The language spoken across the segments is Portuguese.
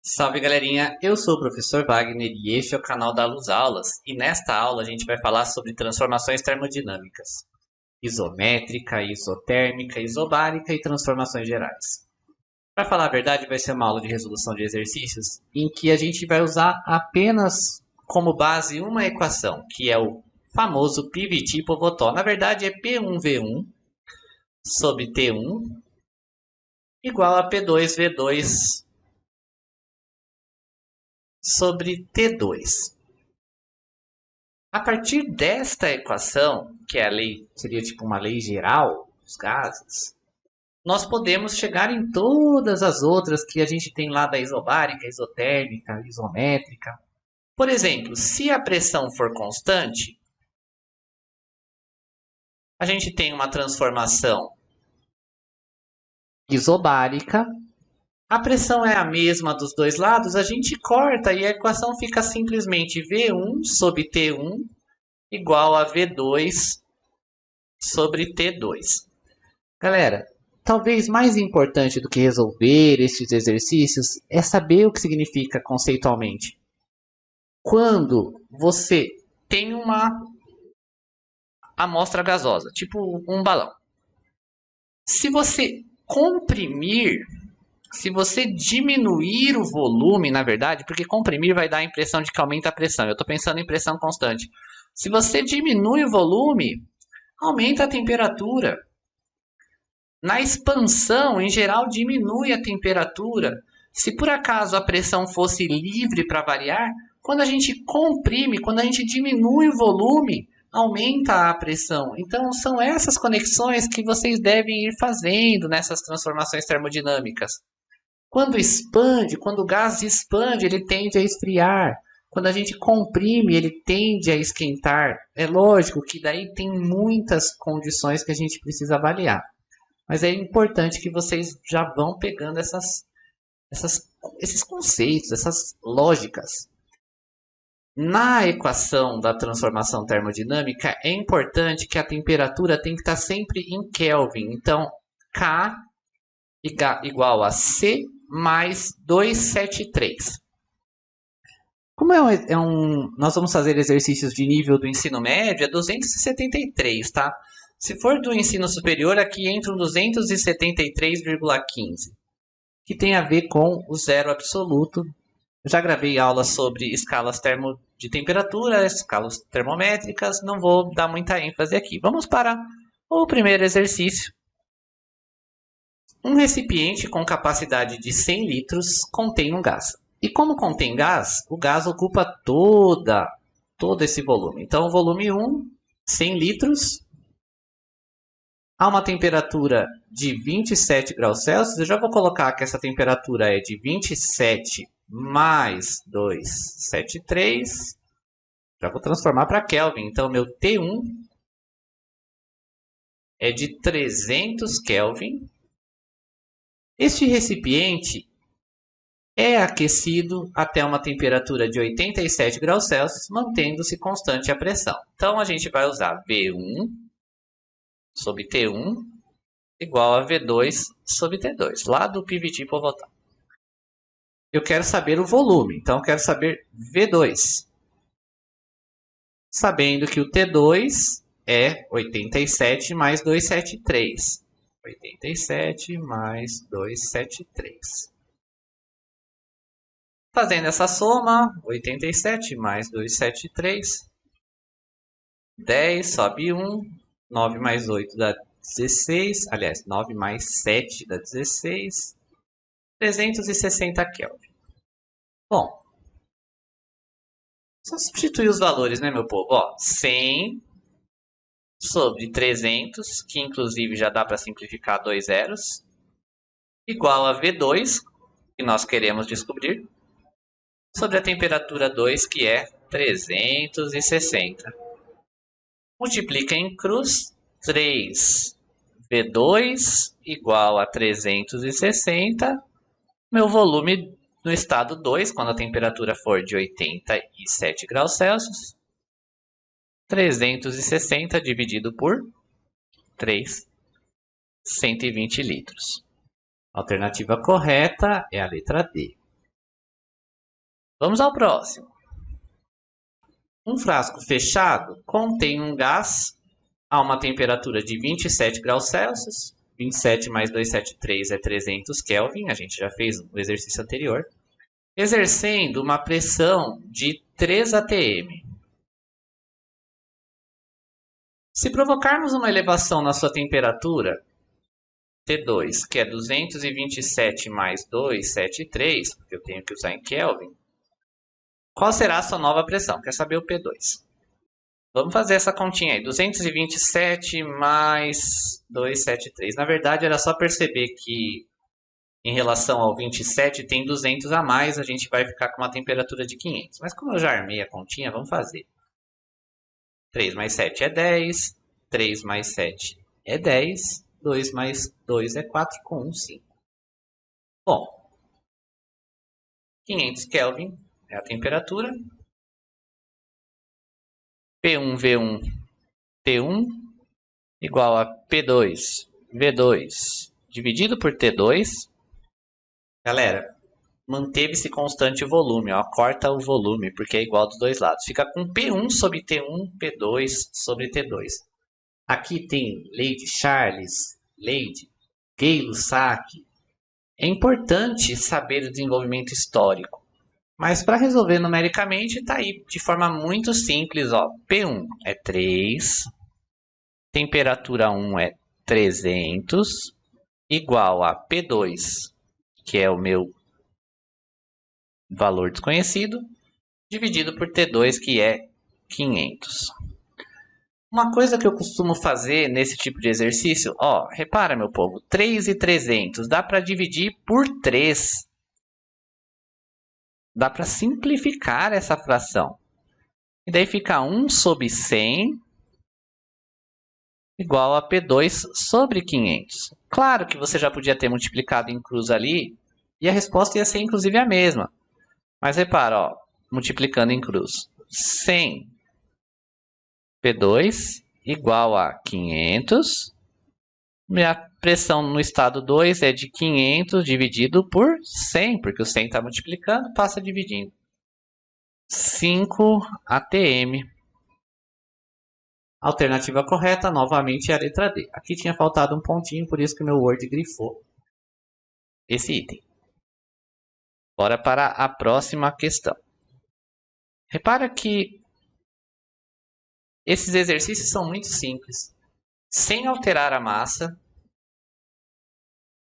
Salve galerinha, eu sou o professor Wagner e este é o canal da Luz Aulas e nesta aula a gente vai falar sobre transformações termodinâmicas, isométrica, isotérmica, isobárica e transformações gerais. Para falar a verdade, vai ser uma aula de resolução de exercícios em que a gente vai usar apenas como base uma equação, que é o famoso PVT-Povotó. Na verdade é P1V1 sobre T1 igual a P2V2 sobre T2. A partir desta equação, que é a lei, seria tipo uma lei geral dos gases, nós podemos chegar em todas as outras que a gente tem lá da isobárica, isotérmica, isométrica. Por exemplo, se a pressão for constante, a gente tem uma transformação isobárica. A pressão é a mesma dos dois lados, a gente corta e a equação fica simplesmente V1 sobre T1 igual a V2 sobre T2. Galera, talvez mais importante do que resolver estes exercícios é saber o que significa conceitualmente. Quando você tem uma amostra gasosa, tipo um balão. Se você comprimir, se você diminuir o volume, na verdade, porque comprimir vai dar a impressão de que aumenta a pressão. Eu estou pensando em pressão constante. Se você diminui o volume, aumenta a temperatura. Na expansão, em geral, diminui a temperatura. Se por acaso a pressão fosse livre para variar, quando a gente comprime, quando a gente diminui o volume, aumenta a pressão. Então, são essas conexões que vocês devem ir fazendo nessas transformações termodinâmicas. Quando expande, quando o gás expande, ele tende a esfriar. Quando a gente comprime, ele tende a esquentar. É lógico que daí tem muitas condições que a gente precisa avaliar. Mas é importante que vocês já vão pegando esses conceitos, essas lógicas. Na equação da transformação termodinâmica, é importante que a temperatura tem que estar sempre em Kelvin. Então, K igual a C mais 273. Como nós vamos fazer exercícios de nível do ensino médio, é 273, tá? Se for do ensino superior, aqui entra um 273,15, que tem a ver com o zero absoluto. Eu já gravei aulas sobre escalas de temperatura, escalas termométricas, não vou dar muita ênfase aqui. Vamos para o primeiro exercício. Um recipiente com capacidade de 100 litros contém um gás. E como contém gás, o gás ocupa todo esse volume. Então, o volume 1, 100 litros, a uma temperatura de 27 graus Celsius. Eu já vou colocar que essa temperatura é de 27 mais 273. Já vou transformar para Kelvin. Então, meu T1 é de 300 Kelvin. Este recipiente é aquecido até uma temperatura de 87 graus Celsius, mantendo-se constante a pressão. Então, a gente vai usar V1 sobre T1 igual a V2 sobre T2, lá do PVT-Povotó. Eu quero saber o volume, então eu quero saber V2. Sabendo que o T2 é 87 mais 273. 87 mais 273. Fazendo essa soma, 87 mais 273, 10 sobe 1, 9 mais 8 dá 16, aliás, 9 mais 7 dá 16, 360 Kelvin. Bom, só substituir os valores, né, meu povo? Ó, 100 sobre 300, que inclusive já dá para simplificar dois zeros, igual a V2, que nós queremos descobrir, sobre a temperatura 2, que é 360. Multiplica em cruz, 3 V2 igual a 360. Meu volume no estado 2, quando a temperatura for de 87 graus Celsius, 360 dividido por 3, 120 litros. A alternativa correta é a letra D. Vamos ao próximo. Um frasco fechado contém um gás a uma temperatura de 27 graus Celsius. 27 mais 273 é 300 Kelvin. A gente já fez o exercício anterior. Exercendo uma pressão de 3 atm. Se provocarmos uma elevação na sua temperatura, T2, que é 227 mais 273, porque eu tenho que usar em Kelvin, qual será a sua nova pressão? Quer saber o P2? Vamos fazer essa continha aí. 227 mais 273. Na verdade, era só perceber que em relação ao 27 tem 200 a mais. A gente vai ficar com uma temperatura de 500. Mas como eu já armei a continha, vamos fazer. 3 mais 7 é 10. 3 mais 7 é 10. 2 mais 2 é 4, com 1, 5. Bom, 500 Kelvin é a temperatura. P1, V1, T1 igual a P2, V2 dividido por T2. Galera, manteve-se constante o volume, ó, corta o volume porque é igual dos dois lados. Fica com P1 sobre T1, P2 sobre T2. Aqui tem lei de Charles, lei de Gay-Lussac. É importante saber o desenvolvimento histórico. Mas para resolver numericamente, está aí de forma muito simples. Ó. P1 é 3, temperatura 1 é 300, igual a P2, que é o meu valor desconhecido, dividido por T2, que é 500. Uma coisa que eu costumo fazer nesse tipo de exercício, ó, repara meu povo, 3 e 300, dá para dividir por 3. Dá para simplificar essa fração. E daí fica 1 sobre 100 igual a P2 sobre 500. Claro que você já podia ter multiplicado em cruz ali e a resposta ia ser inclusive a mesma. Mas repara, ó, multiplicando em cruz. 100 P2 igual a 500. Minha pressão no estado 2 é de 500 dividido por 100, porque o 100 está multiplicando, passa dividindo. 5 atm. Alternativa correta, novamente, é a letra D. Aqui tinha faltado um pontinho, por isso que o meu Word grifou esse item. Bora para a próxima questão. Repara que esses exercícios são muito simples. Sem alterar a massa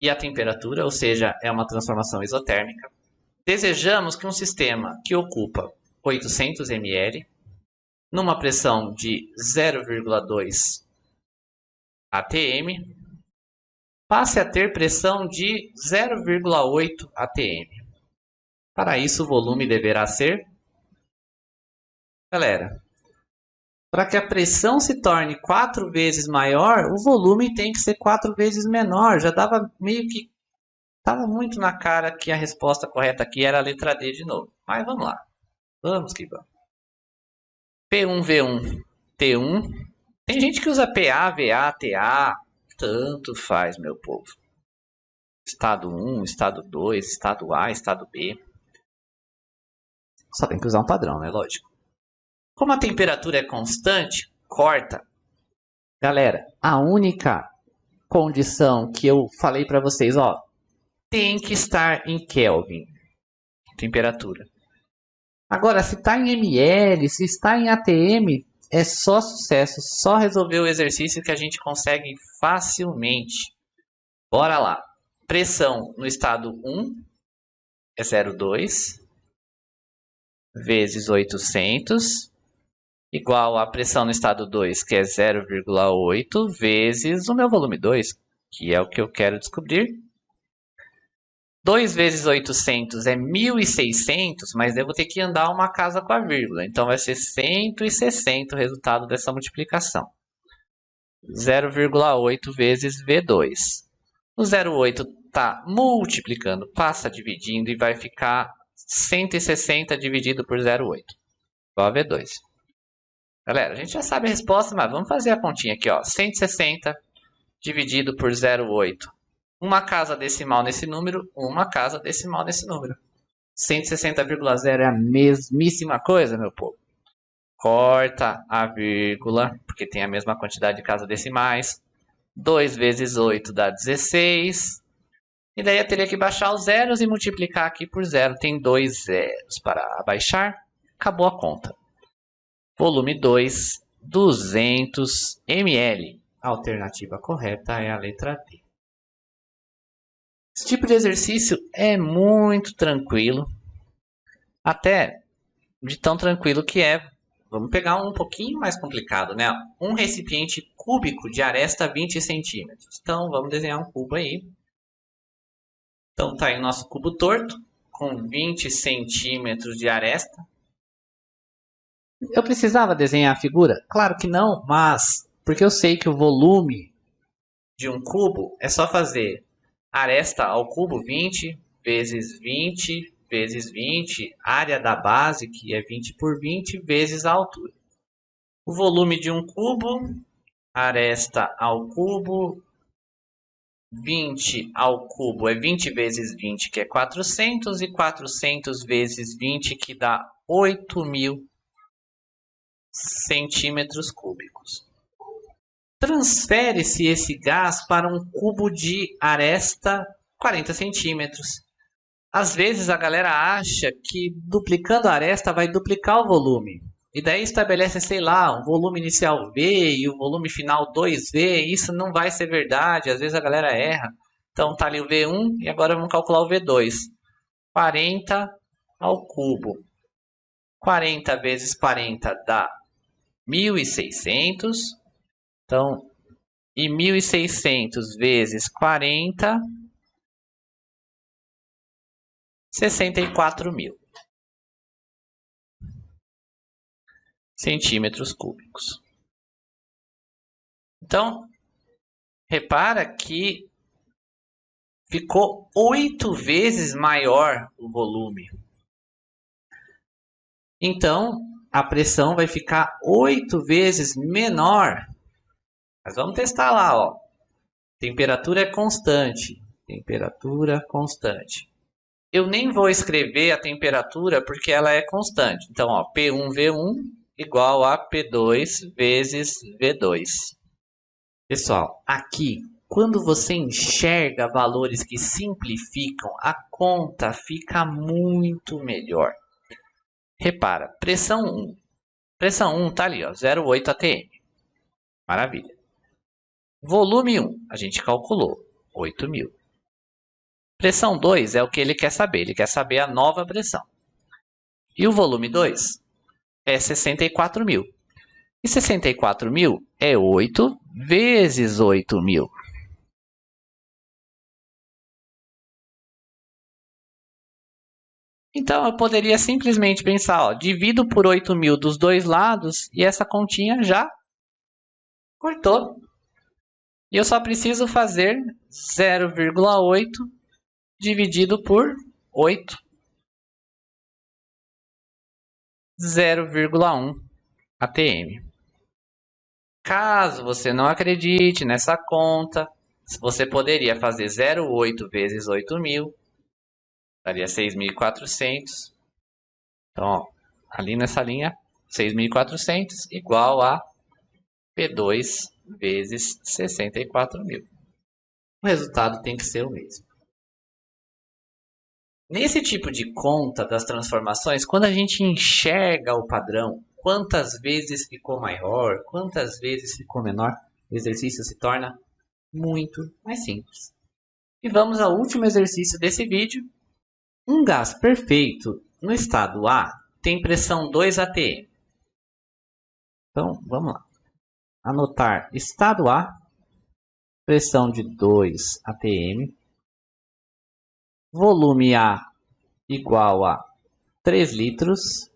e a temperatura, ou seja, é uma transformação isotérmica. Desejamos que um sistema que ocupa 800 ml, numa pressão de 0,2 atm, passe a ter pressão de 0,8 atm. Para isso, o volume deverá ser... Galera, para que a pressão se torne 4 vezes maior, o volume tem que ser 4 vezes menor. Já dava meio que... Estava muito na cara que a resposta correta aqui era a letra D de novo. Mas vamos lá. Vamos que vamos. P1, V1, T1. Tem gente que usa PA, VA, TA. Tanto faz, meu povo. Estado 1, estado 2, estado A, estado B. Só tem que usar um padrão, né? Lógico. Como a temperatura é constante, corta. Galera, a única condição que eu falei para vocês, ó, tem que estar em Kelvin, temperatura. Agora, se está em ml, se está em atm, é só sucesso, só resolver o exercício que a gente consegue facilmente. Bora lá. Pressão no estado 1 é 0,2 vezes 800 igual a pressão no estado 2, que é 0,8 vezes o meu volume 2, que é o que eu quero descobrir. 2 vezes 800 é 1.600, mas eu vou ter que andar uma casa com a vírgula. Então vai ser 160 o resultado dessa multiplicação. 0,8 vezes V2. O 0,8 está multiplicando, passa dividindo e vai ficar 160 dividido por 0,8. Igual a V2. Galera, a gente já sabe a resposta, mas vamos fazer a continha aqui, ó. 160 dividido por 0,8. Uma casa decimal nesse número, uma casa decimal nesse número. 160,0 é a mesmíssima coisa, meu povo. Corta a vírgula, porque tem a mesma quantidade de casas decimais. 2 vezes 8 dá 16. E daí eu teria que baixar os zeros e multiplicar aqui por zero. Tem 2 zeros para abaixar. Acabou a conta. Volume 2, 200 ml. A alternativa correta é a letra D. Esse tipo de exercício é muito tranquilo. Até de tão tranquilo que é. Vamos pegar um pouquinho mais complicado, né? Um recipiente cúbico de aresta 20 centímetros. Então, vamos desenhar um cubo aí. Então, tá aí o nosso cubo torto, com 20 centímetros de aresta. Eu precisava desenhar a figura? Claro que não, mas porque eu sei que o volume de um cubo é só fazer aresta ao cubo 20 vezes 20 vezes 20, área da base, que é 20 por 20, vezes a altura. O volume de um cubo, aresta ao cubo, 20 ao cubo é 20 vezes 20, que é 400, e 400 vezes 20, que dá 8.000 centímetros cúbicos. Transfere-se esse gás para um cubo de aresta 40 centímetros. Às vezes a galera acha que duplicando a aresta vai duplicar o volume. E daí estabelece, sei lá, um volume inicial V e o volume final 2V. Isso não vai ser verdade, às vezes a galera erra. Então tá ali o V1 e agora vamos calcular o V2. 40 ao cubo. 40 vezes 40 dá 1.600. Então, e 1.600 vezes 40... 64.000 centímetros cúbicos. Então, repara que ficou 8 vezes maior o volume. Então, a pressão vai ficar 8 vezes menor. Mas vamos testar lá, ó. Temperatura é constante. Temperatura constante. Eu nem vou escrever a temperatura porque ela é constante. Então, ó, P1V1 igual a P2 vezes V2. Pessoal, aqui, quando você enxerga valores que simplificam, a conta fica muito melhor. Repara, pressão 1. Pressão 1 tá ali, ó, 0,8 atm. Maravilha. Volume 1, a gente calculou, 8.000. Pressão 2 é o que ele quer saber. Ele quer saber a nova pressão. E o volume 2 é 64.000. E 64.000 é 8 vezes 8.000. Então, eu poderia simplesmente pensar, ó, divido por 8.000 dos dois lados e essa continha já cortou. E eu só preciso fazer 0,8 dividido por 8. 0,1 atm. Caso você não acredite nessa conta, você poderia fazer 0,8 vezes 8.000, daria 6.400. Então, ó, ali nessa linha, 6.400 igual a P2 vezes 64.000. O resultado tem que ser o mesmo. Nesse tipo de conta das transformações, quando a gente enxerga o padrão, quantas vezes ficou maior, quantas vezes ficou menor, o exercício se torna muito mais simples. E vamos ao último exercício desse vídeo. Um gás perfeito no estado A tem pressão 2 atm. Então, vamos lá. Anotar estado A, pressão de 2 atm. Volume A igual a 3 litros.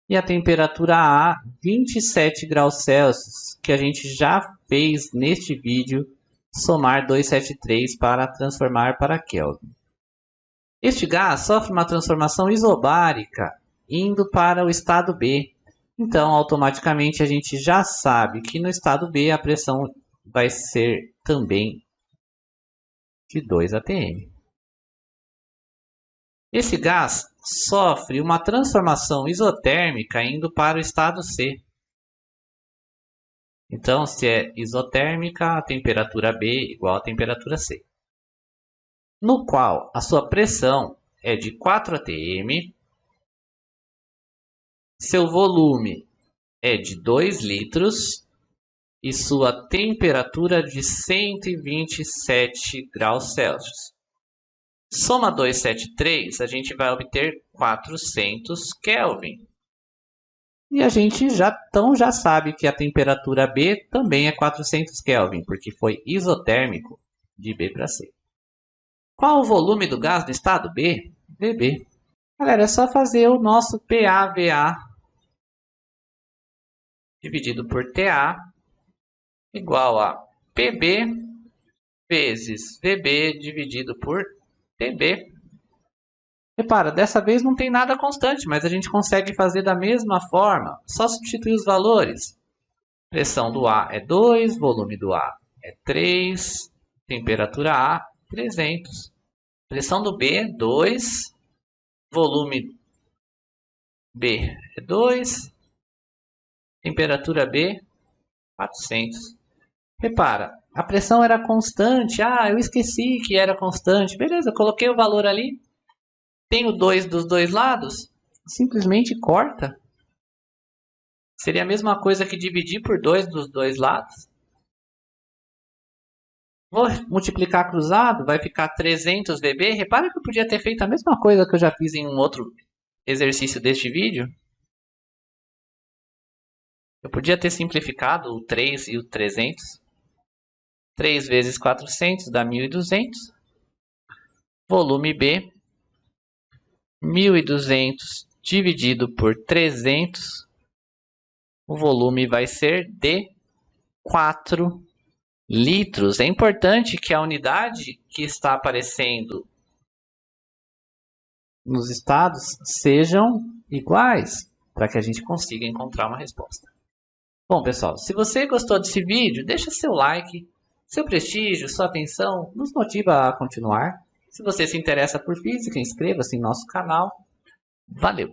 E a temperatura A, 27 graus Celsius, que a gente já fez neste vídeo, somar 273 para transformar para Kelvin. Este gás sofre uma transformação isobárica, indo para o estado B. Então, automaticamente, a gente já sabe que no estado B a pressão vai ser também de 2 atm. Esse gás sofre uma transformação isotérmica indo para o estado C. Então, se é isotérmica, a temperatura B igual à temperatura C. No qual a sua pressão é de 4 atm, seu volume é de 2 litros e sua temperatura de 127 graus Celsius. Soma 273, a gente vai obter 400 Kelvin. E a gente já sabe que a temperatura B também é 400 Kelvin, porque foi isotérmico de B para C. Qual o volume do gás no estado B? VB. Galera, é só fazer o nosso PAVA dividido por TA igual a PB vezes VB dividido por TB. Repara, dessa vez não tem nada constante, mas a gente consegue fazer da mesma forma, só substituir os valores. Pressão do A é 2, volume do A é 3, temperatura A 300. Pressão do B 2, volume B é 2, temperatura B 400. Repara, a pressão era constante. Ah, eu esqueci que era constante. Beleza, coloquei o valor ali. Tenho 2 dos dois lados. Simplesmente corta. Seria a mesma coisa que dividir por 2 dos dois lados. Vou multiplicar cruzado, vai ficar 300 VB. Repara que eu podia ter feito a mesma coisa que eu já fiz em um outro exercício deste vídeo. Eu podia ter simplificado o 3 e o 300. 3 vezes 400 dá 1.200. Volume B, 1.200 dividido por 300. O volume vai ser de 4 litros. É importante que a unidade que está aparecendo nos estados sejam iguais, para que a gente consiga encontrar uma resposta. Bom, pessoal, se você gostou desse vídeo, deixa seu like. Seu prestígio, sua atenção nos motiva a continuar. Se você se interessa por física, inscreva-se em nosso canal. Valeu!